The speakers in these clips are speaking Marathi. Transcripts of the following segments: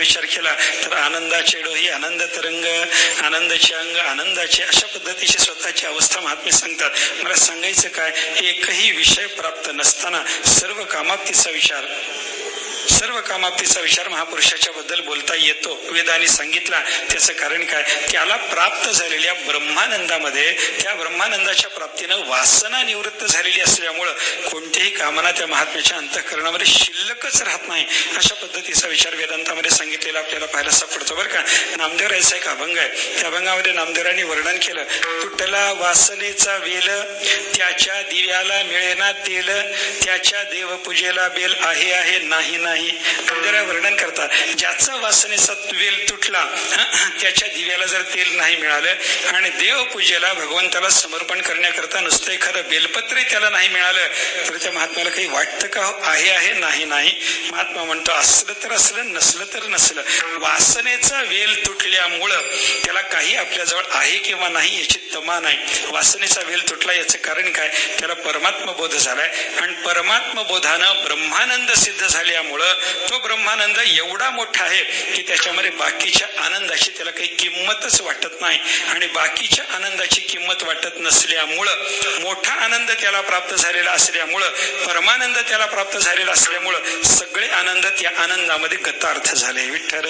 विचार केला तर आनंदाचे डोही, आनंद तरंग, आनंदाचे अंग, आनंदाचे, अशा पद्धतीची स्वतःची अवस्था महात्मे सांगतात. मला सांगायचं काय, एकही विषय प्राप्त नसताना सर्व कामाप्तीचा विचार महापुरुषाच्या बद्दल बोलता येतो. वेदांनी सांगितला. त्याचं कारण काय, त्याला प्राप्त झालेल्या ब्रह्मानंदामध्ये, त्या ब्रह्मानंदाच्या प्राप्तीनं वासना निवृत्त झालेली असल्यामुळं कोणत्याही कामना त्या महात्म्याच्या अंतःकरणामध्ये शिल्लकच राहत नाही. अशा पद्धतीचा विचार वेदांतामध्ये सांगितलेला आपल्याला पाहायला सापडतो बरं का. नामदेवरायांचा एक अभंग आहे. त्या अभंगामध्ये नामदेवरायांनी वर्णन केलं, तुटला वासनेचा वेल, त्याच्या दिव्याला मिळेना तेल, त्याच्या देवपूजेला बेल आहे आहे नाही नाही. नामदेवराय वर्णन करतात, ज्याचा वासनेचा वेल तुटला, त्याच्या दिव्याला जर तेल नाही मिळालं आणि देवपूजेला भगवंताला समर्पण करण्याकरता नुसतं एखादं बेलपत्र त्याला नाही मिळालं तर त्या महात्म्याला काही वाटतं का आहे आहे नाही नाही. महात्मा म्हणतो, असलं तर असलं, नसलं तर नसलं. वासनेचा वेल तुटल्यामुळं त्याला काही आपल्याजवळ आहे किंवा नाही याची तमा नाही. वासनेचा वेल तुटला याचं कारण काय, त्याला परमात्मा बोध झालाय आणि परमात्मा बोधानं ब्रह्मानंद सिद्ध झाल्यामुळं तो ब्रह्मानंद एवढा मोठा आहे की त्याच्यामध्ये बाकीच्या आनंदाची त्याला काही किंमतच वाटत नाही. आणि बाकीच्या आनंदाची किंमत वाटत नसल्यामुळं, मोठा आनंद त्याला प्राप्त झालेला असल्यामुळं, परमानंद त्याला प्राप्त झालेला असल्यामुळं सगळे आनंद त्या आनंदामध्ये गतार्थ झाले. विठ्ठल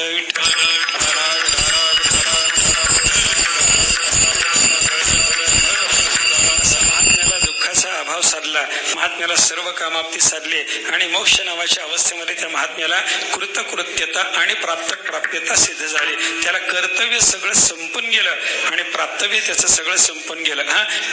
अभाव साधला, महात्म्याला सर्व कामाप्ती साधले आणि मोक्ष नावाच्या अवस्थेमध्ये त्या महात्म्याला कृतकृत्यता आणि प्राप्यता सिद्ध झाली. त्याला कर्तव्य सगळं संपून गेलं आणि प्राप्तव्य त्याचं सगळं संपून गेलं.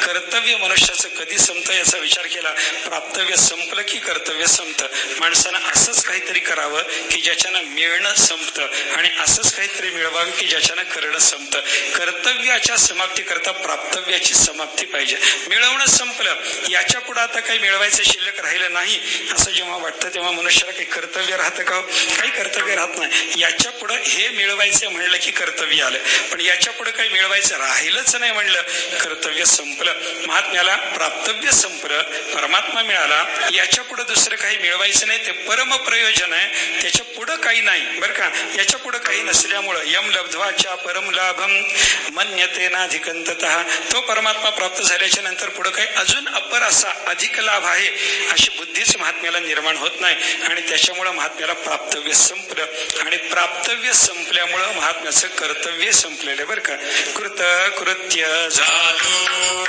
कर्तव्य मनुष्याचं कधी संपतं याचा विचार केला, प्राप्तव्य संपलं की कर्तव्य संपतं. माणसानं असंच काहीतरी करावं की ज्याच्यानं मिळणं संपतं आणि असंच काहीतरी मिळवावं की ज्याच्यानं करणं संपतं. कर्तव्याच्या समाप्ती करता प्राप्तव्याची समाप्ती पाहिजे. मिळवणं संपलं, याच्या पुढे आता काही मिळवायचं शिल्लक राहिलं नाही असं जेव्हा वाटतं तेव्हा मनुष्याला काही कर्तव्य राहतं का, काही कर्तव्य राहत नाही. याच्या पुढे हे मिळवायचं म्हणलं की कर्तव्य आलं, पण याच्या पुढे काही मिळवायचं राहिलंच नाही म्हणलं, कर्तव्य संपलं. महात्म्याला प्राप्तव्य संपलं, परमात्मा मिळाला, याच्या पुढे दुसरं काही मिळवायचं नाही, ते परम प्रयोजन आहे, त्याच्या पुढं काही नाही बरं का. याच्या पुढे काही नसल्यामुळं यम लब्ध्वाच्या परम लाभम मन्यतेनाधिकंततः, तो परमात्मा प्राप्त झाल्याच्या नंतर पुढे काही अजून अपर असा अधिक लाभ आहे अशी बुद्धीच महात्म्याला निर्माण होत नाही आणि त्याच्यामुळं महात्म्याला प्राप्तव्य संपलं आणि प्राप्तव्य संपल्यामुळं महात्म्याचं कर्तव्य संपलेलं बरं का. कृत कृत्य झालो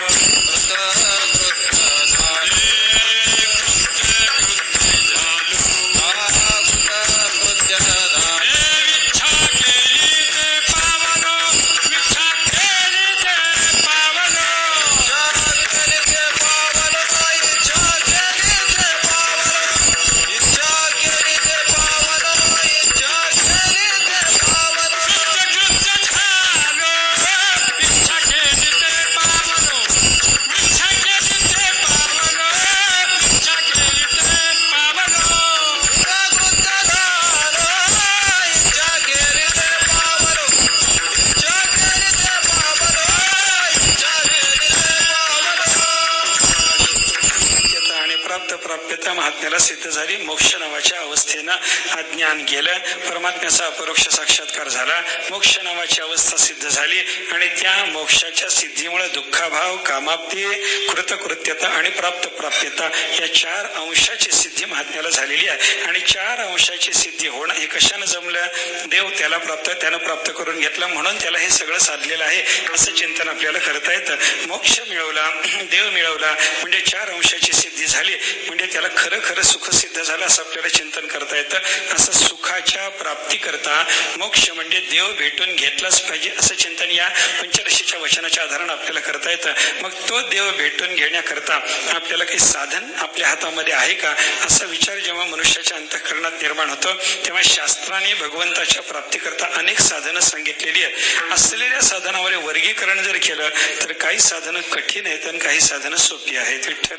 प्राप्यता महात्म्याला सिद्ध झाली. मोक्ष नावाच्या अवस्थेनं अज्ञान गेलं, परमात्म्याचा अपरोक्ष साक्षात्कार झाला, मोक्ष नावाची अवस्था सिद्ध झाली आणि त्या मोक्षाच्या सिद्धीमुळे दुःखाभाव, कामाप्ती, कृतकृत्यता आणि प्राप्यता या 4 अंशाची सिद्धी महात्म्याला झालेली आहे. आणि 4 अंशाची सिद्धी होणं हे कशानं जमलं, देव त्याला त्यानं प्राप्त करून घेतला म्हणून त्याला हे सगळं साधलेलं आहे असं चिंतन आपल्याला करता येतं. मोक्ष मिळवला, देव मिळवला म्हणजे 4 अंशाची सिद्धी झाली, म्हणजे त्याला खरं खरं सुख सिद्ध झालं असं आपल्याला चिंतन करता येतं. असं सुखाच्या प्राप्ती करता मोक्ष म्हणजे देव भेटून घेतलाच पाहिजे असं चिंतन या पंचदशीच्या वचनाच्या आधारानं आपल्याला करता येतं. मग तो देव भेटून घेण्याकरता आपल्याला काही साधन आपल्या हातामध्ये आहे का असा विचार जेव्हा मनुष्याच्या अंतःकरणात निर्माण होतो तेव्हा शास्त्राने भगवंताच्या प्राप्तीकरता अनेक साधनं सांगितलेली आहेत. असलेल्या साधनावर वर्गीकरण जर केलं तर काही साधनं कठीण आहेत आणि काही साधनं सोपी आहेत. विठ्ठल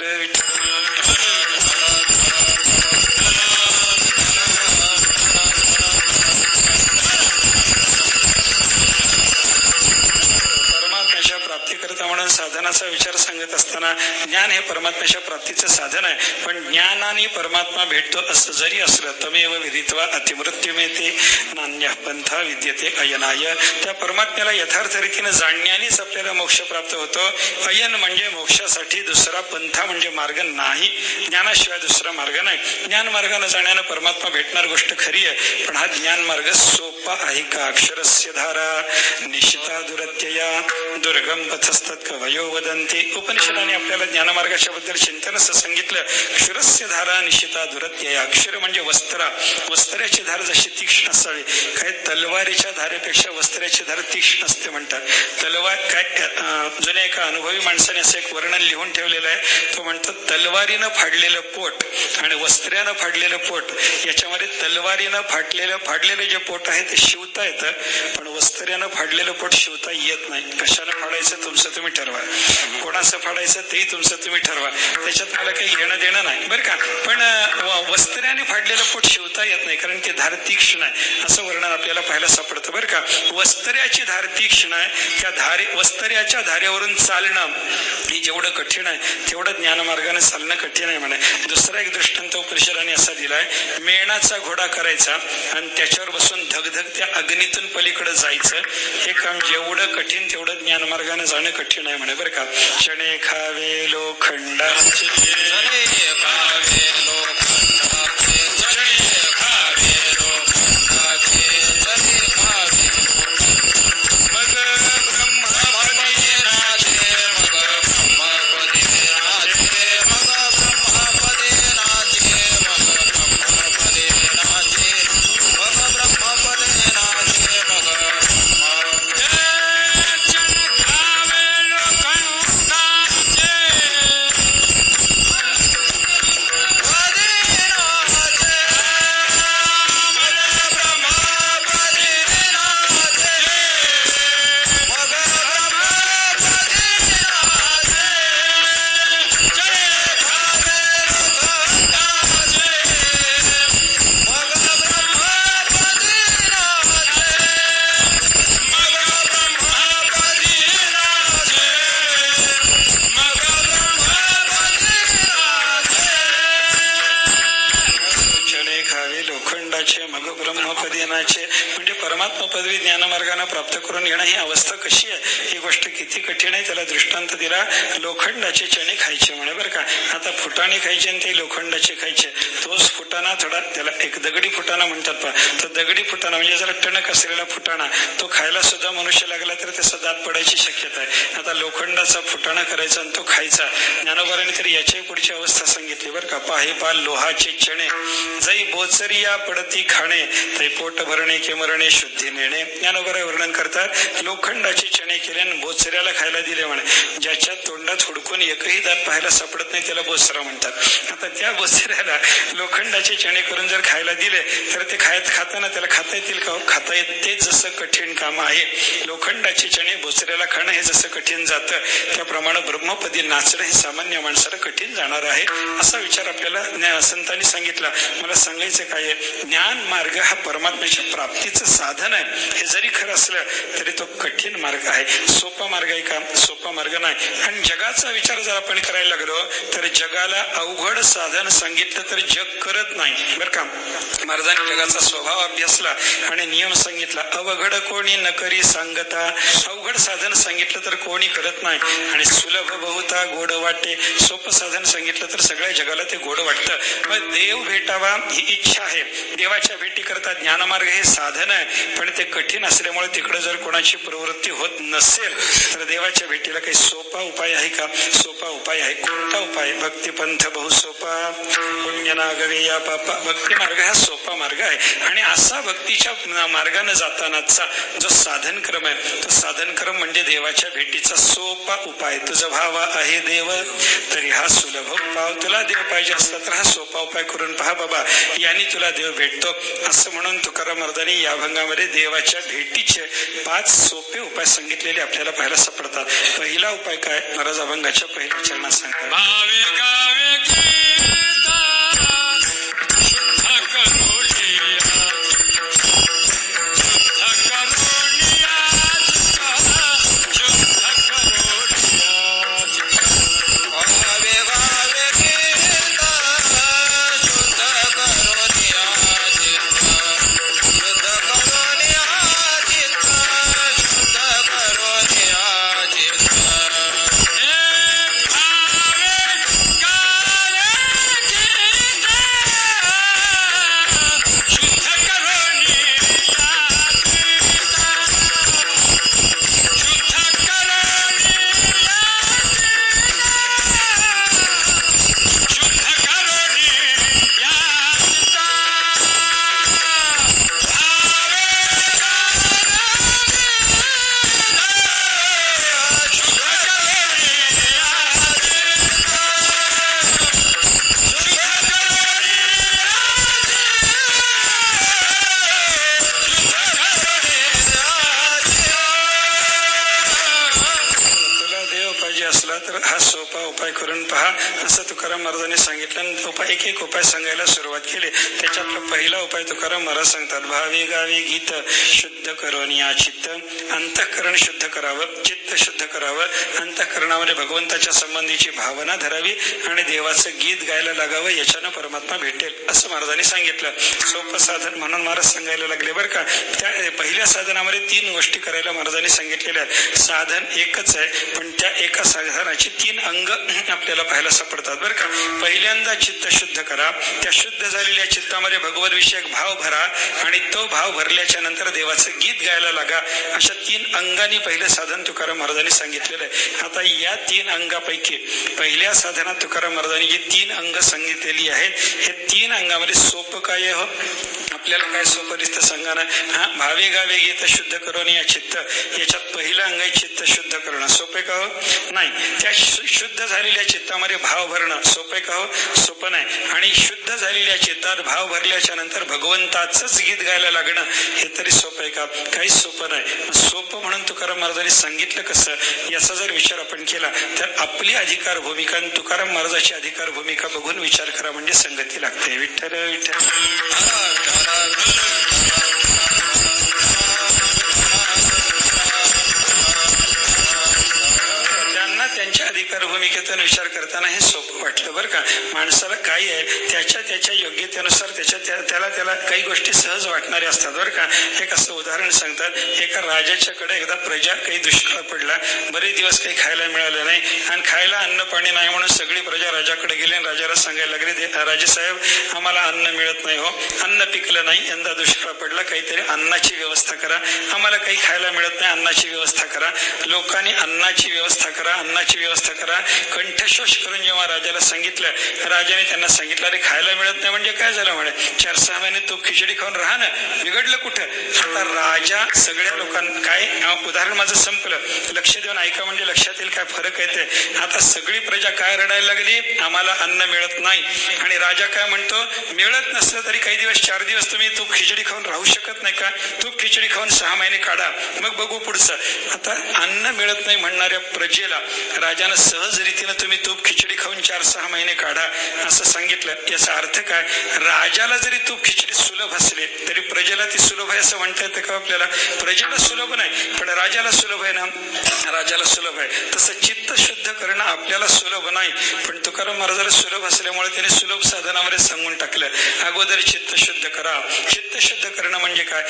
परमात्म्याच्या प्राप्तीकरता म्हणून साधनाचा विचार सांगत असताना ज्ञान हे परमात्म्याच्या प्राप्तीचं साधन आहे, पण ज्ञानाने परमात्मा भेटतो असं जरी असलं तमेव विदित्वा अतिमृत्यू मिळते, अन्य पंथा विद्यते अयनाय. त्या परमात्म्याला यथार्थ रीतीने जाणण्यानेच आपल्याला मोक्ष प्राप्त होतो. अयन म्हणजे मोक्षासाठी दुसरा पंथा म्हणजे मार्ग नाही, ज्ञानाशिवाय दुसरा मार्ग नाही. ज्ञान मार्गाने जाण्यानं परमात्मा भेटणार गोष्ट खरी आहे, पण हा ज्ञान मार्ग सोपा आहे का? अक्षरस्य धारा निशिता दुरत्यया दुर्गम पथस्तत् कवयो वदन्ति. उपनिषदाने आपल्याला ज्ञानमार्गाच्या बद्दल चिंतन असं सांगितलं. क्षुरस्य धारा निशिता दुरत्यया. अक्षर म्हणजे वस्त्राची धार जशी तीक्ष्ण असावी, काय तलवारीच्या धारेपेक्षा वस्त्राची धार तीक्ष्ण असते म्हणतात. तलवार काय जुन्या एका अनुभवी माणसाने असं एक वर्णन लिहून ठेवलेलं आहे. तो म्हणतो तलवारीनं फाडलेलं पोट आणि वस्त्र्यानं फाडलेलं पोट याच्यामध्ये तलवारीनं फाडलेलं जे पोट आहे ते शिवता येतं, पण वस्त्र्यानं फाडलेलं पोट शिवता येत नाही. कशाला फाडायचं तुमचं तुम्ही ठरवा, कोणाचं फाडायचं तेही तुमचं तुम्ही ठरवा, त्याच्यात मला काही घेणं देणं नाही बरं का. पण वस्त्र्याने फाडलेलं पोट शिवता येत नाही, कारण ते धार तीक्ष्ण आहे असं वर्णन आपल्याला पाहायला सापडतं बरं का. वस्त्र्याची धार तीक्ष्ण आहे, त्या वस्त्र्याच्या धारेवरून चालणं हे जेवढं कठीण आहे तेवढं ज्ञानमार्गाने चालणं कठीण आहे म्हणे. दुसरा एक दृष्टांत उपनिषदाने असा दिलाय. मेणाचा घोडा करायचा आणि त्याच्यावर बसून धगधगत्या अग्नीतून पलीकडे जायचं, हे काम जेवढं कठीण तेवढं ज्ञानमार्गाने जाणं कठीण आहे म्हणे बरं का. चणे खावे लोखंडाचे म्हणजे परमात्मा पदवी ज्ञानमार्गाने प्राप्त करून घेणं ही अवस्था कशी आहे, ही गोष्ट किती कठीण आहे. त्याला दृष्टांत दिला. लोखंडाचे चणे खायचे म्हणे बरं का. आता फुटाणे खायचे आणि ते लोखंडाचे खायचे. तोच फुटाणा थोडा, त्याला एक दगडी फुटाणा म्हणतात पहा, तर दगडी फुटाणा म्हणजे जरा टणक असलेला फुटाणा, तो खायला सुद्धा मनुष्य लागला तर त्याचा दात पडायची शक्यता आहे. आता लोखंडाचा फुटाणा करायचा आणि तो खायचा. ज्ञानोबाराने तरी याची पुढची अवस्था सांगितली बरं का. पाहिपाल लोहाचे चणे जै बोचरिया पडती खाणे तै पोट भरणे के मरणे शुद्धी नेणे. ज्ञानोबा वर्णन करतात. लोखंडाचे चणे केले आणि बोचऱ्याला खायला दिले म्हणे. ज्याच्या तोंडात हुडकून एकही दात पाहायला सापडत नाही त्याला बोचरा म्हणतात. आता त्या बोचऱ्याला लोखंडाचे चणे करून जर खायला दिले तर ते खाताना त्याला खाता येतील का? खाता येत. ते जसं कठीण काम आहे, लोखंडाचे चणे बोचऱ्याला खाणं हे जसं कठीण जातं, त्याप्रमाणे ब्रह्मपदी नाचणं हे सामान्य माणसाला कठीण जाणार आहे, असा विचार आपल्याला संतांनी सांगितला. मला सांगायचं काय आहे, ज्ञान मार्ग हा परमात्म्याच्या प्राप्तीचं साधन आहे. हे जरी खरं असलं तरी तो कठीण मार्ग आहे. सोपा मार्ग आहे का? सोपा मार्ग नाही. आणि जगाचा विचार जर आपण करायला लागलो तर जगाला अवघड साधन सांगितलं तर जग करत नाही बरं का. महाराजांनी जगाचा स्वभाव अभ्यासला आणि नियम सांगितला. अवघड कोणी न करी सांगता. अवघड साधन सांगितलं तर कोणी करत नाही. आणि सुलभ बहुता गोड वाटे. सोपं साधन सांगितलं तर सगळ्या जगाला ते गोड वाटतं. मग देव भेटावा ही इच्छा आहे. देवाच्या भेटी करता ज्ञानमार्ग हे साधन आहे, पण ते कठीण असल्यामुळे तिकडे जर कोणाची प्रवृत्ती होत नसेल तर देवाच्या भेटीला काही सोपा उपाय आहे का? सोपा उपाय आहे. कोणता उपाय? भक्तिपंथ बहु सोपा पुण्य नागवे या पापा. भक्ती मार्ग हा सोपा मार्ग आहे. आणि असा भक्तीच्या मार्गाने जातानाचा जो साधन क्रम आहे, तो साधन क्रम म्हणजे देवाच्या भेटीचा सोपा उपाय. तुझा भावा आहे देव तरी हा सुलभ उपाय. तुला देव पाहिजे असला तर हा सोपा उपाय करून पहा बाबा, यांनी तुला देव भेटतो. असं म्हणून तुकाराम महाराजांनी या अभंगामध्ये देवाच्या भेटीचे 5 सोपे उपाय सांगितलेले आपल्याला पाहायला सापडतात. पहिला उपाय काय? महाराज अभंगाच्या पहिल्या चरणात सांगतात. करून पहा असं तुकाराम महाराजांनी सांगितलं. आणि एक उपाय सांगायला सुरुवात केली. त्याच्यातला पहिला उपाय तुकाराम महाराज सांगतात, भावे गावे गीत शुद्ध करून या चित्त, अंतःकरण शुद्ध करावं, चित्त शुद्ध करावं, अंतःकरणामध्ये भगवंताच्या संबंधीची भावना धरावी आणि देवाचं गीत गायला लागावं, याच्यानं परमात्मा भेटेल असं महाराजांनी सांगितलं. सोपं साधन म्हणून महाराज सांगायला लागले बरं का. त्या पहिल्या साधनामध्ये 3 गोष्टी करायला महाराजांनी सांगितलेल्या आहेत. साधन एकच आहे पण त्या एका साधनाची 3 अंग आपल्याला पाहायला सापडतात बरं का. पहिल्यांदा चित्त शुद्ध करा, त्या शुद्ध झालेल्या चित्तामध्ये भगवत विषयक भाव भरा आणि तो भाव भरल्याच्या नंतर देवाचं गीत गायला लागा. अशा 3 अंगांनी पहिलं साधन तुकाराम महाराजांनी सांगितलेलं आहे. आता या 3 अंगापैकी पहिल्या साधनात तुकाराम महाराजांनी जी 3 अंग सांगितलेली आहेत, हे 3 अंगामध्ये सोपं काय आहे हो? आपल्याला काय सोपं दिसतं सांगा ना. भावे गावे गीत शुद्ध करून या चित्त, याच्यात पहिलं अंग आहे चित्त शुद्ध करणं. सोपे का हो? नाही. त्या शुद्ध झालेल्या चित्तामध्ये भाव भरणं सोपे का हो? सोपं नाही. आणि शुद्ध झालेल्या चित्तात भाव भरल्याच्या नंतर भगवंताचंच गीत गायला लागणं हे तरी सोपं आहे का? काहीच सोपं नाही. सोपं म्हणून तुकाराम महाराजांनी सांगितलं कसं, याचा जर विचार आपण केला तर आपली अधिकार भूमिका आणि तुकाराम महाराजाची अधिकार भूमिका बघून विचार करा म्हणजे संगती लागते. विठ्ठल विठ्ठल. त्यांना त्यांच्या अधिकार भूमिकेतून विचार करताना हे सोपं वाटलं बरं का. माणसाला काय आहे त्याच्या योग्यतेनुसार त्याला काही गोष्टी सहज वाटणाऱ्या असतात बरं का. एक असं उदाहरण सांगतात. एका राजाच्याकडे एकदा प्रजा काही दुष्काळ पडला, बरेच दिवस काही खायला मिळालं नाही आणि खायला अन्न पाणी नाही म्हणून सगळी प्रजा राजाकडे गेली आणि राजाला सांगायला लागले, राजेसाहेब आम्हाला अन्न मिळत नाही हो, अन्न पिकलं नाही, यंदा दुष्काळ पडला, काहीतरी अन्नाची व्यवस्था करा, आम्हाला काही खायला मिळत नाही, अन्नाची व्यवस्था करा. लोकांनी अन्नाची व्यवस्था करा, अन्नाची व्यवस्था करा कंठशोष करून जेव्हा राजाला सांगितलं, राजाने त्यांना सांगितलं, अरे खायला मिळत नाही म्हणजे काय झालं म्हणे, 4-6 महिने तूप खिचडी खाऊन राहा ना, बिघडलं कुठं. आता राजा सगळ्या लोकांना काय, उदाहरण माझं संपलं, लक्ष देऊन ऐका म्हणजे लक्षात येईल काय फरक येते. आता सगळी प्रजा काय रडायला लागली, आम्हाला अन्न मिळत नाही. आणि राजा काय म्हणतो, मिळत नसलं तरी काही दिवस 4 दिवस तुम्ही तूप खिचडी खाऊन राहू शकत नाही का, तूप खिचडी खाऊन 6 महिने काढा, मग बघू पुढचं. आता अन्न मिळत नाही म्हणणाऱ्या प्रजेला राजानं सहज रीतीनं तुम्ही तूप खिचडी खाऊन 4-6 महिने काढा असं सांगितलं. याचा अर्थ काय, राजाला जरी तूप खिचडी सुलभ असले तरी प्रजेला ती सुलभ आहे असं म्हणता येतं का आपल्याला. प्रजेला सुलभ नाही पण राजाला सुलभ आहे ना, राजाला सुलभ आहे. तसं चित्त शुद्ध करणं आपल्याला सुलभ नाही पण तुकाराम महाराजाला सुलभ असल्यामुळे त्याने सुलभ साधनामध्ये सांगून टाकलं. अगोदर चित्त शुद्ध करा. चित्त शुद्ध करणं म्हणजे काय,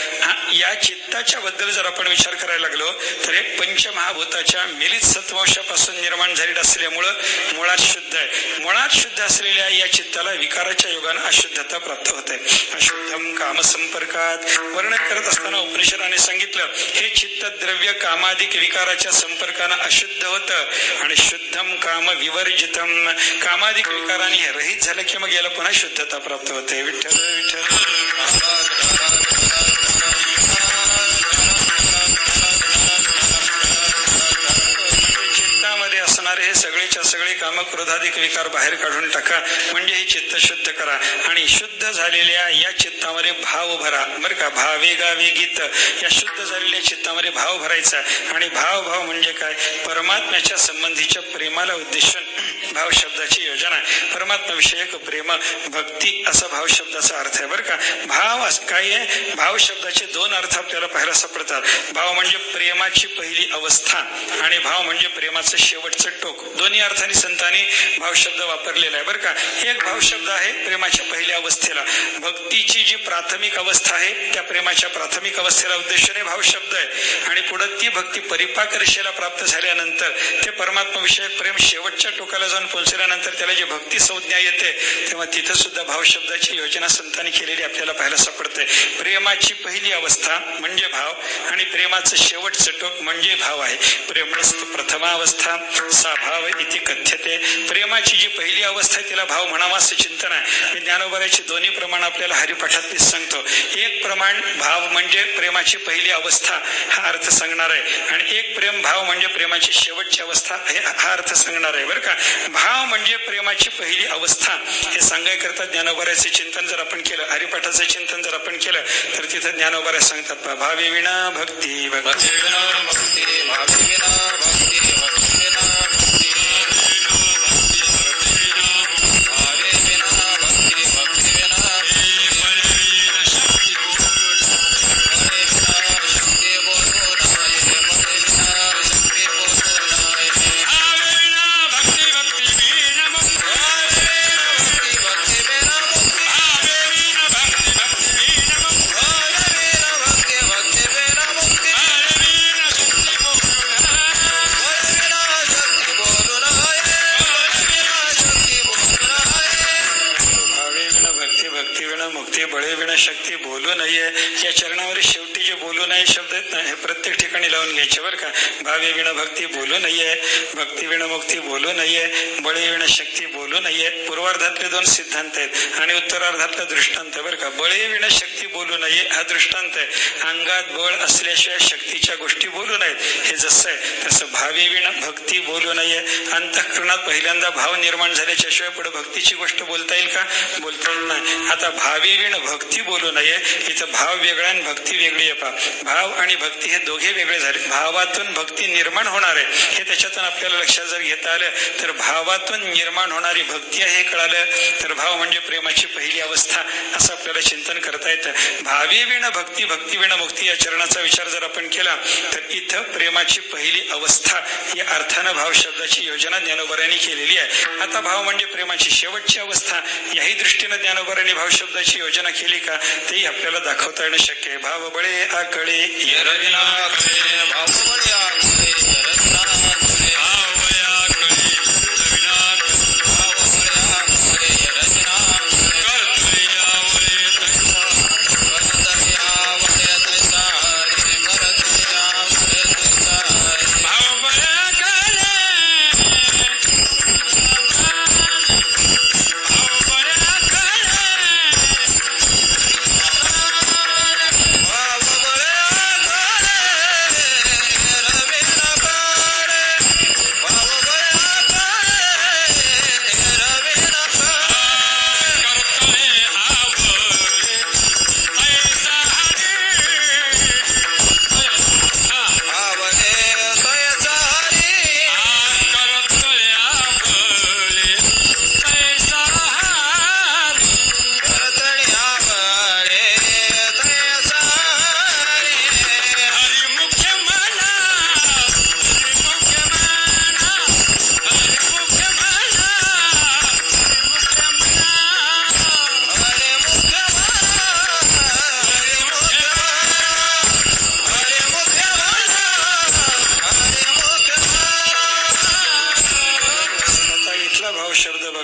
या चित्ताच्या बद्दल जर आपण विचार करायला लागलो तर हे पंचमहाभूताच्या मिलित सत्वांशापासून निर्माण झालेलं असल्यामुळं मुळात शुद्ध आहे. मुळात शुद्ध असलेल्या या चित्ताला विकाराच्या योगानं अशुद्धता प्राप्त होते. अशुद्धम काम संपर्कात वर्णन करत असताना उपनिषदाने सांगितलं, हे चित्त द्रव्य कामाधिक विकाराच्या संपर्कानं अशुद्ध होतं आणि शुद्धम काम विवर्जितम, कामाधिक विकाराने हे रहित झालं की मग याला पुन्हा शुद्धता प्राप्त होते. विठ्ठल विठ्ठल. हे सगळेच्या सगळे काम क्रोधाधिक विकार बाहेर काढून टाका म्हणजे हे चित्त शुद्ध करा. आणि शुद्ध झालेल्या या चित्तामध्ये भाव भरा बरं का. भावे गावे गीत, या शुद्ध झालेल्या चित्तामध्ये भाव भरायचा. आणि भाव म्हणजे काय, परमात्म्याच्या संबंधीच्या प्रेमाला उद्देशून भाव शब्दाची योजना आहे. परमात्मा विषयक प्रेम भक्ती असा भाव शब्दाचा अर्थ आहे बरं का. भाव काय आहे, भाव शब्दाचे 2 अर्थ आपल्याला पाहायला सापडतात. भाव म्हणजे प्रेमाची पहिली अवस्था आणि भाव म्हणजे प्रेमाचं शेवटचं टोक. दोन्ही अर्थाने संतांनी भाव शब्द वापरलेला आहे बरं का. एक भाव शब्द आहे प्रेमाच्या पहिल्या अवस्थेला, भक्तीची जी प्राथमिक अवस्था आहे त्या प्रेमाच्या प्राथमिक अवस्थेला उद्देशाने भाव शब्द आहे. आणि पुढे ती भक्ती परिपाक रेषेला प्राप्त झाल्यानंतर ते परमात्मा विषयक प्रेम शेवटच्या टोकाला जाऊन पोहोचल्यानंतर त्याला जी भक्ती संज्ञा येते तेव्हा तिथं सुद्धा भाव शब्दाची योजना संतांनी केलेली आपल्याला पाहायला सापडते. प्रेमाची पहिली अवस्था म्हणजे भाव आणि प्रेमाचं शेवटचं टोक म्हणजे भाव आहे. प्रेमस्तु प्रथमावस्था सा भाव इति कथ्यते. प्रेमाची जी पहिली अवस्था आहे तिला भाव म्हणावा असं चिंतन आहे. मी ज्ञानोबाराचे दोन्ही प्रमाण आपल्याला हरिपाठात सांगतो. एक प्रमाण भाव म्हणजे प्रेमाची पहिली अवस्था हा अर्थ सांगणार आहे आणि एक प्रेम भाव म्हणजे प्रेमाची शेवटची अवस्था हा अर्थ सांगणार आहे बरं का. भाव म्हणजे प्रेमाची पहिली अवस्था हे सांगायकरता ज्ञानोबाराचे चिंतन जर आपण केलं, हरिपाठाचं चिंतन जर आपण केलं तर तिथं ज्ञानोबारा सांगतात भावे विना भक्ती, भक्ती विना भक्ती, भावे विना भक्ती, भक्ती विना भक्ती. हे शब्द आहेत ना, हे प्रत्येक ठिकाणी लावून घ्यायचे बरं का. भावे विण भक्ती बोलू नये, भक्ती विण मुक्ती बोलू नये, बळे विण शक्ती बोलू नये. पूर्वार्धातले 2 सिद्धांत आहेत आणि उत्तरार्धातला दृष्टांत आहे बरं का. बळे विण शक्ती बोलू नये हा दृष्टांत आहे. अंगात बळ असल्याशिवाय शक्तीच्या गोष्टी बोलू नयेत. हे जसं आहे तसं भावे विण भक्ती बोलू नये. अंतःकरणात पहिल्यांदा भाव निर्माण झाल्याच्या शिवाय पुढे भक्तीची गोष्ट बोलता येईल का? बोलता येईल नाही. आता भावे विण भक्ती बोलू नये, इथं भाव वेगळा आणि भक्ती वेगळी आहे पा. भाव आणि भक्ती हे दोघे वेगळे झाले. भावातून भक्ती निर्माण होणार आहे हे त्याच्यातून आपल्याला लक्षात जर घेता आलं तर भावातून निर्माण होणारी भक्ती आहे हे कळालं तर भाव म्हणजे प्रेमाची पहिली अवस्था असं आपल्याला चिंतन करता येतं. भावे विण भक्ती भक्ती विण मुक्ती या चरणाचा विचार जर आपण केला तर इथं प्रेमाची पहिली अवस्था या अर्थानं भाव शब्दाची योजना ज्ञानोबरांनी केलेली आहे. आता भाव म्हणजे प्रेमाची शेवटची अवस्था याही दृष्टीनं ज्ञानोबरांनी भाव शब्दाची योजना केली का तेही आपल्याला दाखवता येणं शक्य आहे. भाव बळे आकळे येरविना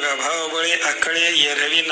भाव बळे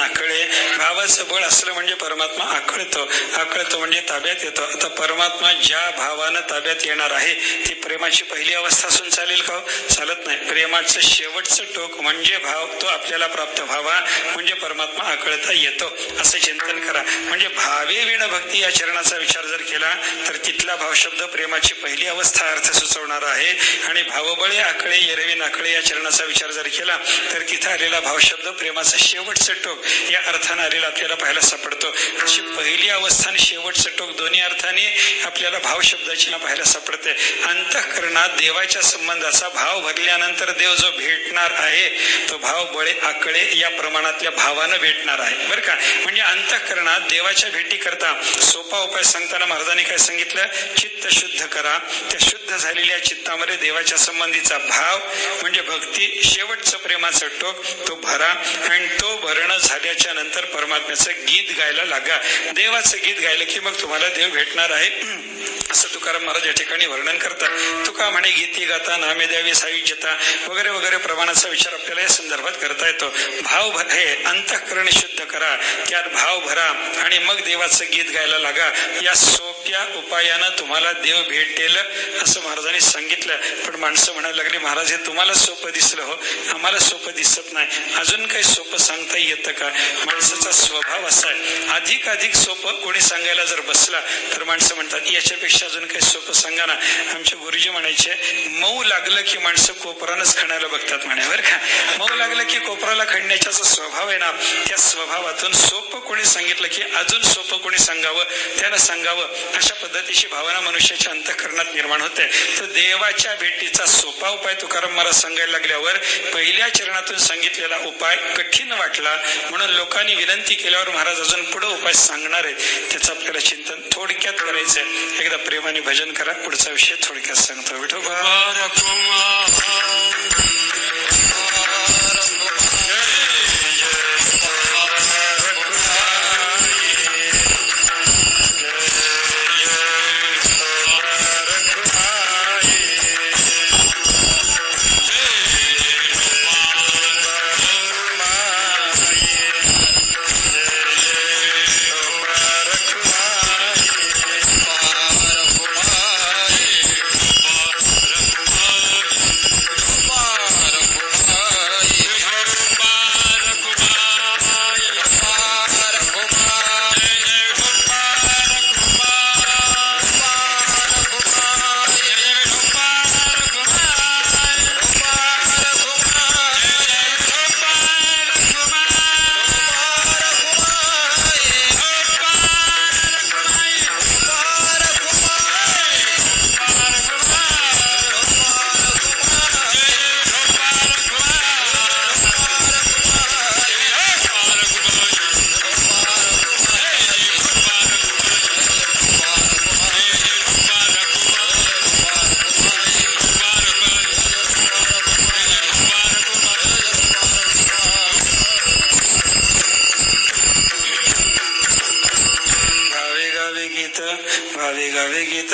आकळे भावाचं बळ असलं म्हणजे परमात्मा आकळतो म्हणजे ताब्यात येतो. आता परमात्मा ज्या भावानं ताब्यात येणार आहे ती प्रेमाची पहिली अवस्था असून चालेल का? चालत नाही. प्रेमाचं शेवटचं टोक म्हणजे भाव तो आपल्याला प्राप्त व्हावा म्हणजे परमात्मा आकळता येतो असं चिंतन करा. म्हणजे भावे विण भक्ती या चरणाचा विचार जर केला तर तिथला भाव शब्द प्रेमाची पहिली अवस्था अर्थ सुचवणारा आहे आणि भावबळे आकळे येरवी नाकळे या चरणाचा विचार जर केला तर तिथं आलेला भाव शब्द प्रेमाचं शेवटचं टोक या अर्थानं आलेला आपल्याला पाहायला सापडतो. अशी पहिली अवस्था आणि शेवटचं टोक दोन्ही अर्थाने आपल्याला भाव शब्दाची पाहायला सापडते. अंतःकरणात देवाच्या संबंधाचा भाव भरल्यानंतर देव जो भेटणार आहे तो भाव बळे आकळे या प्रमाणातल्या भावानं भेटणार आहे बरं का. म्हणजे अंतःकरणात देवाच्या भेटी करता सोपा उपाय सांगताना महाराजांनी काय सांगितलं? चित्त शुद्ध करा. त्या शुद्ध झालेल्या चित्तामध्ये देवाच्या संबंधीचा भाव म्हणजे भक्ती शेवटचं प्रेमाचं टोक तो भरा आणि तो भरणं झाल्याच्या नंतर परमात्म्याचं गीत गायला लागा. देवाचं गीत गायलं की मग तुम्हाला देव भेटणार आहे असं तुकाराम महाराज या ठिकाणी वर्णन करतात. तुका म्हणे गीती गाता नामे द्यावी सायुज्यता वगैरे वगैरे प्रमाणाचा विचार आपल्याला या संदर्भात करता येतो. भाव हे अंतःकरण शुद्ध करा, त्यात भाव भरा आणि मग देवाचं गीत गायला लागा. या सोप्या उपायानं तुम्हाला देव भेटेल असं महाराजांनी सांगितलं. पण माणसं म्हणायला लागली महाराज हे तुम्हाला सोपं दिसलं हो, आम्हाला सोपं दिसत नाही. अजून काही सोपं सांगता येतं का? माणसाचा स्वभाव असा आहे, अधिक सोपं कोणी सांगायला जर बसला तर माणसं म्हणतात याच्यापेक्षा अजून काही सोपं सांगा ना. आमचे गुरुजी म्हणायचे मऊ लागलं की माणसं कोपरानच खणायला बघतात म्हणे बरं का. मऊ लागलं की कोपराला खणण्याचा जो स्वभाव आहे ना त्या स्वभावातून सोपं कोणी सांगितलं की अजून सोपं कोणी सांगावं त्यानं सांगावं अशा पद्धतीची भावना मनुष्याच्या अंतःकरणात निर्माण होते. तर देवाच्या भेटीचा सोपा उपाय तुकाराम महाराज सांगायला लागल्यावर पहिल्या चरणातून सांगितलेला उपाय कठीण वाटला म्हणून लोकांनी विनंती केल्यावर महाराज अजून पुढे उपाय सांगणार आहेत. त्याचं आपल्याला चिंतन थोडक्यात करायचंय. एकदा प्रेमाने भजन करा. पुढचा विषय थोडक्यात सांगतो. विठोबा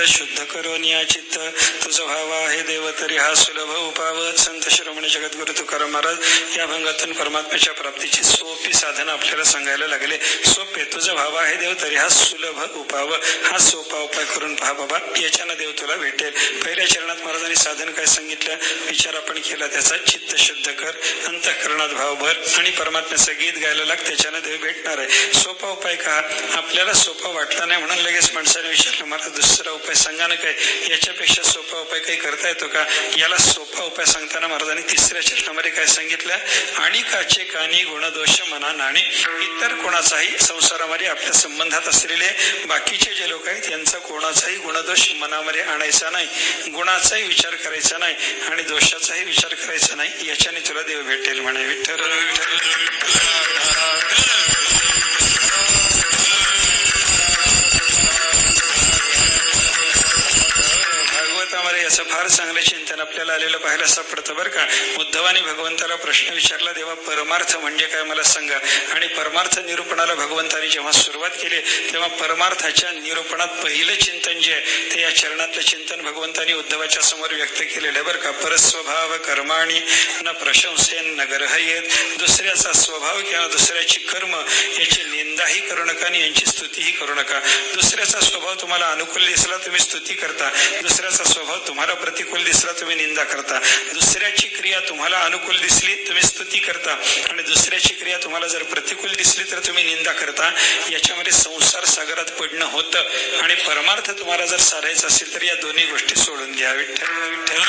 शुद्ध करून या चित्त तुझं व्हावा हे देव तरी हा सुलभ उपाव. संत शिरोमणी जगद्गुरु तुकाराम महाराज या भंगातून परमात्म्याच्या प्राप्तीची सोपी साधन आपल्याला सांगायला लागले. सोपे तुझं व्हावा हे देव तरी हा सुलभ उपाव. हा सोपा उपाय करून पहा बाबा, याच्यानं देव तुला भेटेल. पहिल्या चरणात महाराजांनी साधन काय सांगितलं, विचार आपण केला त्याचा. चित्त शुद्ध कर, अंतःकरणात भाव भर आणि परमात्म्याचं गीत गायला लाग, त्याच्यानं देव भेटणार आहे. सोपा उपाय का, आपल्याला सोपा वाटला नाही म्हणून लगेच माणसाने विचारलं मला दुसरा उपाय सांगा ना, काय याच्यापेक्षा सोपा उपाय काही करता येतो का. याला सोपा उपाय सांगताना महाराजांनी तिसऱ्या चरणामध्ये काय सांगितलं, आणि काचे कानी गुणदोष मना नाणे. इतर कोणाचाही संसारामध्ये आपल्या संबंधात असलेले बाकीचे जे लोक आहेत यांचा कोणाचाही गुणदोष मनामध्ये आणायचा नाही, गुणाचाही विचार करायचा नाही आणि दोषाचाही विचार करायचा नाही. याच्याने तुला देव भेटेल म्हणे. विठ्ठल भागवतामध्ये याचं फार चांगलं चिंतन आपल्याला आलेलं पाहायला सापडतं बरं का. उद्धवाने भगवंताला प्रश्न विचारला, देवा परमार्थ म्हणजे काय मला सांगा. आणि परमार्थ निरूपणाला भगवंताने जेव्हा सुरुवात केली तेव्हा परमार्थाच्या निरूपणात पहिलं चिंतन जे आहे ते या चरणातलं चिंतन भगवंतानी उद्धवाच्या समोर व्यक्त केलेलं आहे बरं का. परस्वभाव कर्माणी न प्रशंसेन न गर्हयेत. दुसऱ्याचा स्वभाव किंवा दुसऱ्याची कर्म याची निंदाही करू नका आणि यांची स्तुतीही करू नका. दुसऱ्याचा स्वभाव तुम्हाला अनुकूल दिसला तुम्ही स्तुती करता, दुसऱ्याचा स्वभाव तुम्हाला प्रतिकूल दिसला तुम्ही निंदा करता. दुसऱ्याची क्रिया तुम्हाला अनुकूल दिसली तुम्ही स्तुती करता आणि दुसऱ्याची क्रिया तुम्हाला जर प्रतिकूल दिसली तर तुम्ही निंदा करता. याच्यामध्ये संसार सागरात पडणं होतं आणि परमार्थ तुम्हाला जर साधायचा असेल तर या दोन्ही गोष्टी सोडून द्या. विठ्ठल विठ्ठल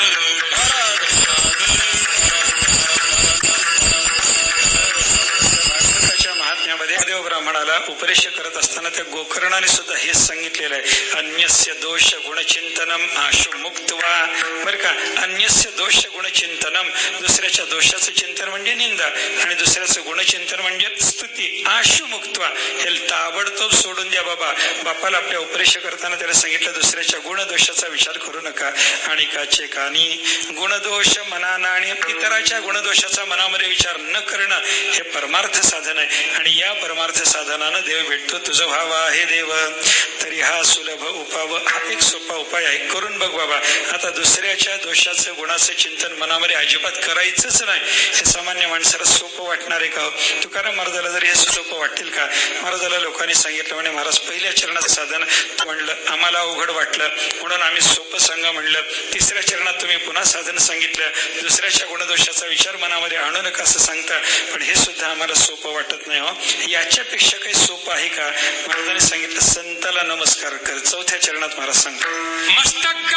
महात्म्यामध्ये देव ब्राह्मणाला उपदेश करत असताना त्या गोकर्णाने सुद्धा हेच सांगितलेलं आहे, अन्यस्य दोष गुणचिंतनम आशु मुक्तवा. बर का, अन्यस्य दोष गुणचिंतनम, दुसऱ्याच्या दोषाचं चिंतन म्हणजे निंदा आणि दुसऱ्याचं गुणचिंतन म्हणजे स्तुती. आशु मुक्तवा, हे ताबडतोब सोडून द्या बाबा. बापाला आपल्या उपदेश करताना त्याला सांगितलं दुसऱ्याच्या गुणदोषाचा विचार करू नका. आणि काचे कानी गुणदोष मनाना, आणि इतराच्या गुणदोषाचा मनामध्ये विचार न करणं हे परमार्थ साधन आहे आणि या परमार्थ साधनानं देव भेटतो. तुझं व्हावा हे देव तरी हा सुलभ उपाव. हा एक सोपा उपाय आहे, करून बघ बाबा. आता दुसऱ्याच्या दोषाचं गुणाचं चिंतन मनामध्ये अजिबात करायचंच नाही. हे सामान्य माणसाला सोपं वाटणार आहे का. तुकाराम महाराजाला जर हे सोपं वाटेल का. महाराजाला लोकांनी सांगितलं म्हणे महाराज पहिल्या चरणाचं साधन म्हणलं आम्हाला अवघड वाटलं म्हणून आम्ही सोपं सांगा म्हणलं. तिसऱ्या चरणात तुम्ही पुन्हा साधन सांगितलं, दुसऱ्याच्या गुणदोषाचा विचार मनामध्ये आणू नका असं सांगता, पण हे सुद्धा आम्हाला सोपं वाटत नाही हो. याच्यापेक्षा काही सोपं आहे का. महाराजांनी सांगितलं संताला नमस्कार कर. चौथ्या चरणात महाराज सांगतो मस्तक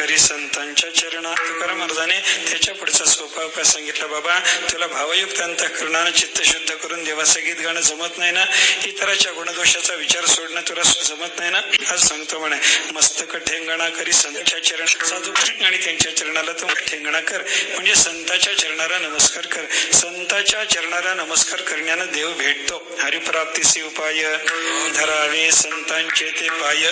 करी संतांच्या चरणा. तुकाराम महाराजाने त्याच्या पुढचा सोपा उपाय सांगितला, बाबा तुला भावयुक्त अंतःकरणानं चित्त शुद्ध करून देवाचं गीत गाणं जमत नाही ना, इतराच्या गुणदोषाचा विचार सोडणं तुला जमत नाही ना, आज सांगतो म्हणे मस्तक ठेंगणा करी संतांच्या चरण साधू आणि त्यांच्या चरणाला तू ठेंगणा कर म्हणजे संतांच्या चरणाला नमस्कार कर. संतांच्या चरणाला नमस्कार करण्यानं देव भेटतो. हरिप्राप्तीचे उपाय धरावे संतांचे ते पाय.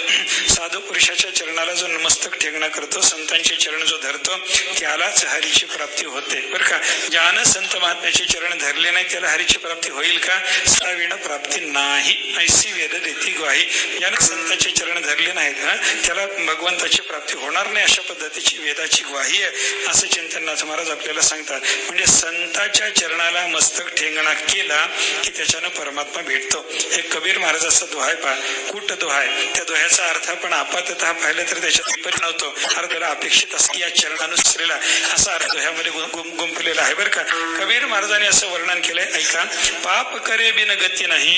साधू पुरुषाच्या चरणाला जो नमस्तक ठेंगणा करतो, संतांचे चरण जो धरतो त्यालाच हरीची प्राप्ती प्राप्ती होते बरं का. ज्यानं संत महात्म्याचे चरण धरले नाही त्याला हरीची प्राप्ती होईल का? साविण प्राप्ती नाही ऐसी वेद देती ग्वाही. ज्यानं संतांचे चरण धरले नाहीत त्याला भगवंताची प्राप्ती होणार नाही अशा पद्धतीची वेदाची ग्वाही आहे असं चिंतननाथ महाराज आपल्याला सांगतात. म्हणजे संतांच्या चरणाला मस्तक ठेंगणा केला की त्याच्यानं परमात्मा भेटतो. हे कबीर महाराजाचा दोहा आहे पहा, कुट दोहा आहे. त्या दोह्याचा अर्थ आपण आपाततः पाहिलं तर त्याच्यात विपरीत नव्हतो. त्याला अपेक्षित असं या चरणानुसरेला असा अर्थ दोह्यामध्ये गुंफलेला आहे बरं का. कबीर महाराजांनी असं वर्णन केलंय, ऐका. पाप करे बिन गती नाही,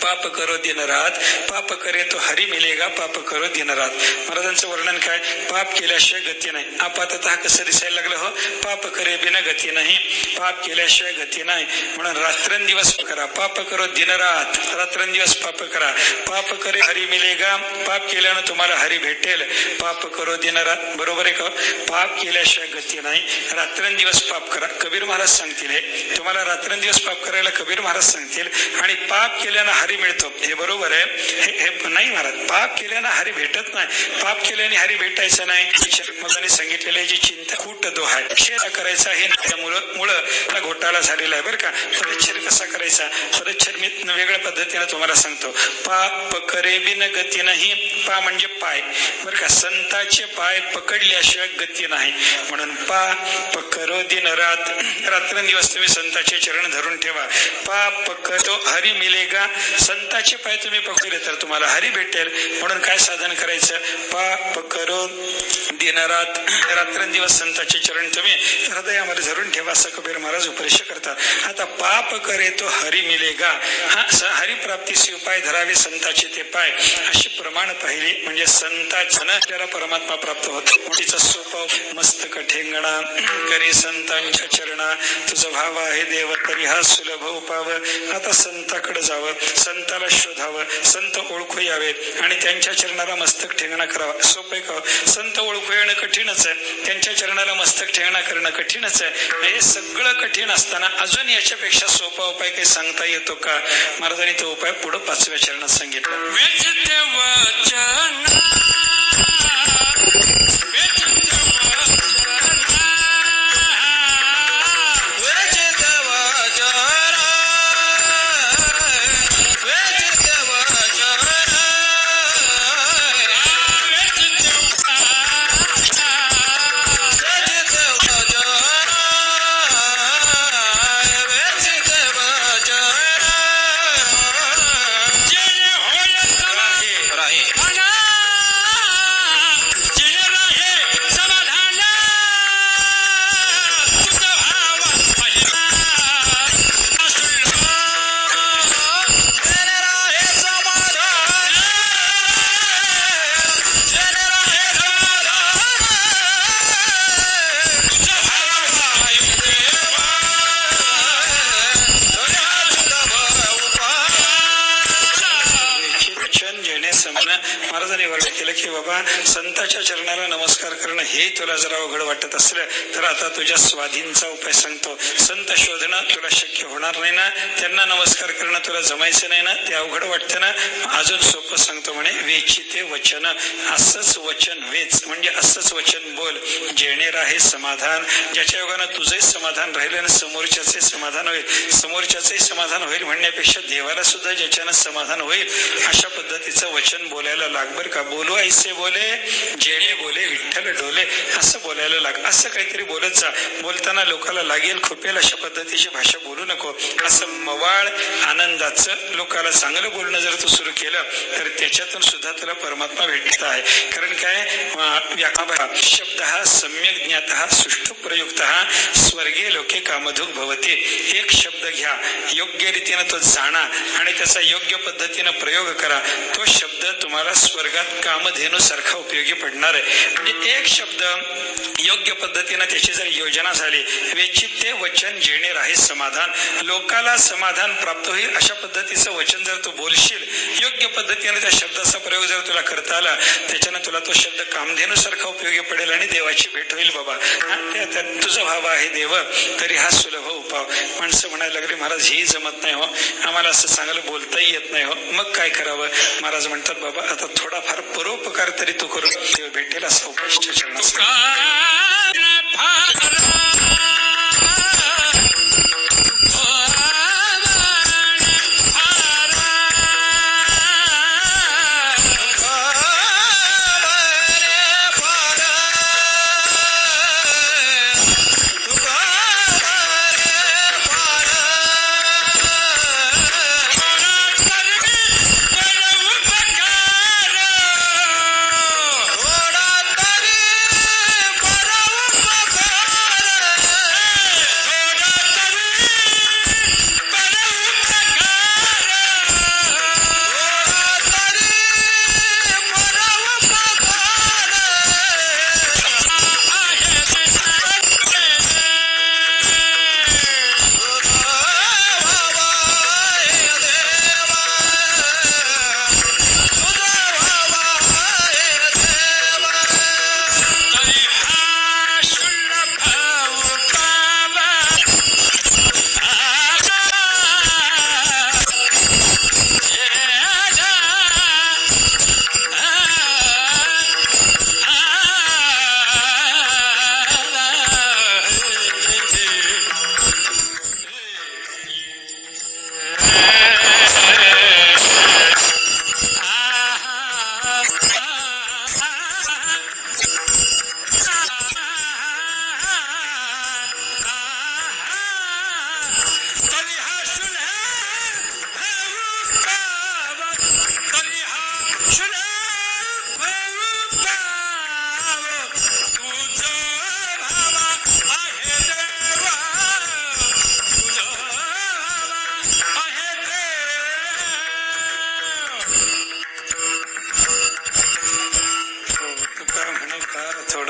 पाप करो दिन रात, पाप करे तो हरी मिलेगा, पाप करो दिन रात. महाराजांचं वर्णन काय? पाप केल्याशिवाय गती नाही. आपाततः कसं दिसायला लागलं हो? पाप करे बिन गती नाही, पाप केल्याशिवाय गती नाही. म्हणून रात्रंदिवस करा, पाप करो दिन रात, रात्रंदिवस पाप करा. पाप करे हरी मिलेगा, पाप केल्यानं तुम्हाला हरी भेटेल. पाप करो दिन रात, बरोबर आहे का? पाप केल्याशिवाय गती नाही, रात्रंदिवस पाप करा. कबीर महाराज सांगतील हे तुम्हाला, रात्रंदिवस पाप करायला कबीर महाराज सांगतील. आणि पाप केल्यानं हरी मिळतो हे बरोबर आहे. हे नाही महाराज, पाप केल्यानं हरी भेटत नाही, पाप केल्याने हरी भेटायचं नाही. महाराजांनी सांगितलेले जी चिंता कुट दोहा आहे, शेत करायचा हे मुळे घोटाळा झालेला आहे बरं का. परच्छेद कसा करायचा? परच्छेद मी वेगळ्या पद्धतीने तुम्हाला सांगतो. पाप करे बिन गती नाही, पा म्हणजे पाय बरं का. संतांचे पाय पकडल्याशिवाय गती नाही. म्हणून पाप करो दिन रात, रात्रंदिवस तुम्ही संतांचे चरण धरून ठेवा. पाप करो हरी मिलेगा, संतांचे पाय तुम्ही पकडले तर तुम्हाला हरी भेटेल. म्हणून काय साधन करायचं? पाप करो दिन रात, रात्रंदिवस संतांचे चरण तुम्ही हृदयामध्ये धरून ठेवा असं कबीर महाराज उपदेश करतात. आता पाप करे तो हरी मिलेगा, हा हरी प्राप्तीचे उपाय धरावे संतांचे ते पाय अशी प्रमाण पाहिली. म्हणजे संतांच्या आपल्याला परमात्मा प्राप्त होतो. तिचा सोपा मस्तक ठेंगणा करी संतांच्या चरणा, तुझा भाव आहे देव तरी हा सुलभ उपाव. आता संताकडे जावं, संताला शोधावं, संत ओळखू यावेत आणि त्यांच्या चरणाला मस्तक ठेंगणा करावा. सोपं का? संत ओळखू येणं कठीणच आहे, त्यांच्या चरणाला मस्तक ठेंगणा करणं कठीणच आहे. हे सगळं कठीण असताना अजून याच्यापेक्षा सोपा उपाय काही सांगता येतो का? महाराजांनी तो उपाय पुढे 5व्या चरणात सांगितला. महाराजांनी वर्णन केलं की बाबा संतांच्या चरणाला नमस्कार करणं हे तुला जरा अवघड वाटत असलं तर आता तुझ्या स्वाधीनचा उपाय सांगतो. संत शोधणं तुला शक्य होणार नाही ना, त्यांना नमस्कार करणं तुला जमायचं नाही ना, ते अवघड वाटतं ना, अजून सोपं सांगतो म्हणे. वेचिते वचन, असंच वचन वेच म्हणजे असंच वचन बोल, जेणे राहे समाधान, ज्याच्या योगानं तुझंही समाधान राहिलं आणि समोरच्याचे समाधान होईल. समोरच्याचंही समाधान होईल म्हणण्यापेक्षा देवाला सुद्धा ज्याच्यानं समाधान होईल अशा पद्धतीचं वचन बोलायला लाग बरं का. बोलू ऐसे बोले जेणे बोले विठ्ठल डोले, असं बोलायला लाग. असं काहीतरी बोलत जा, बोलताना लोकाला लागेल खुपेल अशा पद्धतीची भाषा बोलू नको. असं मवाळ आनंदाचं लोकाला चांगलं बोलणं जर तू सुरू केलं तर त्याच्यातून सुद्धा तुला परमात्मा भेटत आहे. कारण काय? शब्द हा सम्यक ज्ञात सुष्ठू प्रयुक्त स्वर्गीय लोके कामधुक भवते. एक शब्द घ्या, योग्य रीतीने तो जाणा आणि त्याचा योग्य पद्धतीने प्रयोग करा. तो शब्द तुम्हाला स्वर्गात कामधेनू सारखा उपयोगी पडणार आहे. म्हणजे एक शब्द योग्य पद्धतीने त्याची जर योजना झाली, वेचित्ते वचन जेणे राहे समाधान, लोकाला समाधान प्राप्त होईल अशा पद्धतीचं वचन जर तू बोलशील, योग्य पद्धतीने त्या शब्दाचा प्रयोग जर तुला करता आला, त्याच्यानं तुला तो शब्द कामधेनू सारखा उपयोगी पडेल आणि देवाची भेट होईल बाबा. तुझा भाव आहे देव तरी हा सुलभ उपाव. माणसं म्हणायला लागले महाराज ही जमत नाही हो, आम्हाला असं चांगलं बोलताही येत नाही हो, मग काय करावं? महाराज म्हणतात बाबा आता थोडाफार परोपकार तरी तू करू, देव भेटेल असा उपाय चरणात.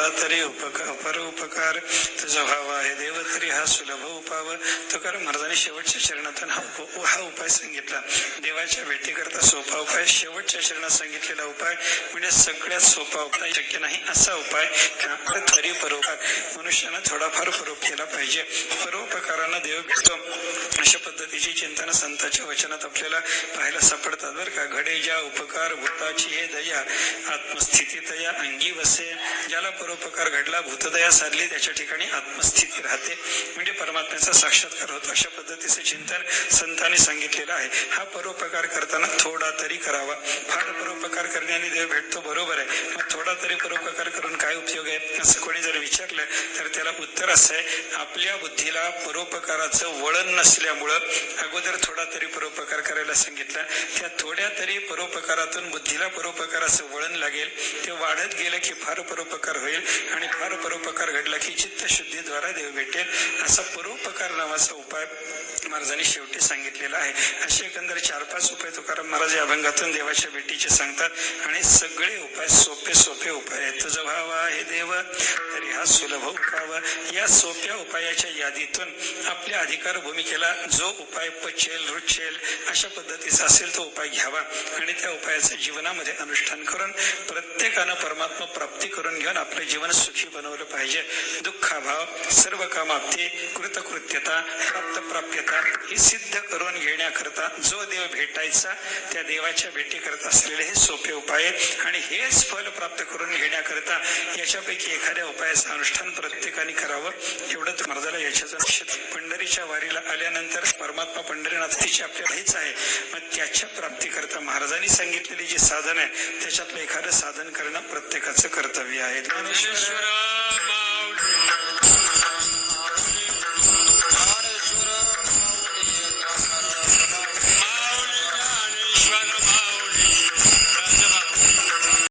थोडा तरी परोपकार तुझा व्हावा आहे देव, तरी हा सुलभ उपाव. तुकाराम महाराजांनी शेवटच्या चरणातून हा उपाय सांगितला. देवाच्या भेटीकरता सोपा उपाय, शेवटच्या चरणात सांगितलेला उपाय म्हणजे सगळ्यात सोपा उपाय, शक्य नाही असा उपाय. तरी परोपकार, मनुष्यानं थोडाफार परोपकार केला पाहिजे. परोपकारानं देव भेटतो अशा पद्धतीची चिंतन संतांच्या वचनात आपल्याला पाहायला सापडतात बरं का. घडे ज्या उपकार भूताची हे दया, आत्मस्थिती तया अंगी वसे. ज्याला परोपकार घडला, भूतदया साधली, त्याच्या ठिकाणी आत्मस्थिती राहते, म्हणजे परमात्म्याचा साक्षात्कार होतो. अशा पद्धतीचे चिंतन संतांनी सांगितलेलं आहे. हा परोपकार करताना थोडा तरी करावा. फार परोपकार करण्याने देव भेटतो बरोबर आहे, मग थोडा तरी परोपकार करून काय उपयोग आहे असं कोणी जर विचारलं तर त्याला उत्तर असं आहे, आपल्या बुद्धीला परोपकाराचं वळण नसल्यामुळं अगोदर थोडा तरी परोपकार करायला सांगितलं. त्या थोड्या तरी परोपकारातून बुद्धीला परोपकाराचं वळण लागेल, ते वाढत गेलं की फार परोपकार होईल, आणि फार परोपकार घडला की चित्तशुद्धीद्वारा देव भेटेल. असा परोपकार नावाचा उपाय महाराजांनी शेवटी सांगितलेला आहे. असे एकंदर 4-5 उपाय तुकाराम महाराज या अभंगातून देवाच्या भेटीचे सांगतात, आणि सगळे उपाय सोपे उपाय आहेत. तुझा भाव आहे देव, तरी हा सुलभ उपाव. या सोप्या उपायाच्या यादीतून आपल्या अधिकार भूमिकेला जो उपाय पचेल रुचेल अशा पद्धतीचा असेल तो उपाय घ्यावा, आणि त्या उपायाचं जीवनामध्ये अनुष्ठान करून प्रत्येकानं परमात्मा प्राप्ती करून घेऊन आपले जीवन सुखी बनवलं पाहिजे. दुःखाभाव, सर्व कामाप्ती, कृतकृत्यता, प्राप्यता ही सिद्ध करून घेण्याकरता जो देव भेटायचा त्या देवाच्या भेटीकरता असलेले हे सोपे उपाय आहेत, आणि हेच फल प्राप्त करून घेण्याकरता याच्यापैकी एखाद्या उपायाचं अनुष्ठान प्रत्येकाने करावं. एवढंच महाराजाला याच्याचं निश्चित. पंढरीच्या वारीला आल्यानंतर परमात्मा पंढरीनाथाची आपल्या हेच आहे, मग त्याच्या प्राप्तीकरता महाराजांनी सांगितलेली जी साधन आहे त्याच्यातलं एखादं साधन करणं प्रत्येकाचं कर्तव्य आहे. ज्ञानेश्वर